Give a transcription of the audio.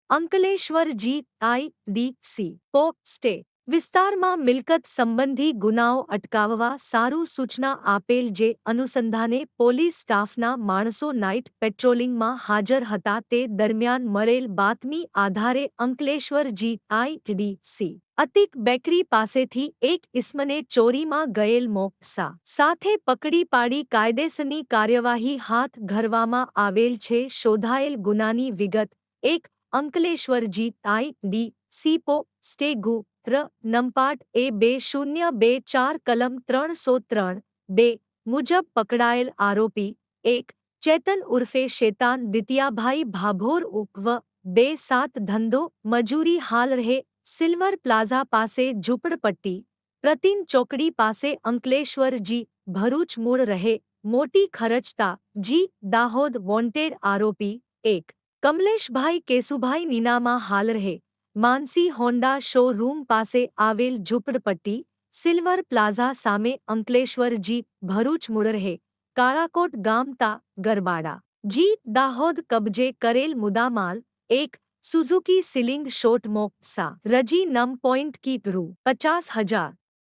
Ankleshwar GIDC stay વિસ્તારમાં મિલકત સંબંધી ગુનાઓ અટકાવવા સારું સૂચના આપેલ જે અનુસંધાને પોલીસ સ્ટાફના માણસો નાઇટ પેટ્રોલિંગમાં હાજર હતા તે દરમિયાન મળેલ બાતમી આધારે અંકલેશ્વર GIDC અતિક બેકરી પાસેથી એક ઇસમને ચોરીમાં ગયેલ મોકસા સાથે પકડી પાડી કાયદેસરની કાર્યવાહી હાથ ધરવામાં આવેલ છે. શોધાયેલ ગુનાની વિગત એક અંકલેશ્વર GIDC સ્ટે નંપાટ A2024 કલમ 303(2) મુજબ પકડાયેલ આરોપી એક ચેતન ઉર્ફે શેતાન દિતિયાભાઈ ભાભોર ઉર્ફ 27 ધંધો મજૂરી હાલ રહે સિલ્વર પ્લાઝા પાસે ઝૂંપડપટ્ટી પ્રતિન ચોકડી પાસે અંકલેશ્વર ભરૂચ મૂળ રહે મોટી ખરચતા દાહોદ વોન્ટેડ આરોપી એક કમલેશભાઈ કેશુભાઈ નીનામાં હાલ રહે માનસી હોન્ડા શો રૂમ પાસે આવેલ ઝૂંપડપટ્ટી સિલ્વર પ્લાઝા સામે અંકલેશ્વર ભરૂચ મૂળ રહે કાળાકોટ ગામ તા ગરબાડા દાહોદ કબજે કરેલ મુદ્દામાલ એક સુઝુકી સિલિંગ શોટ મોકસા રજી નમ પોઈન્ટ કી રૂ 50,000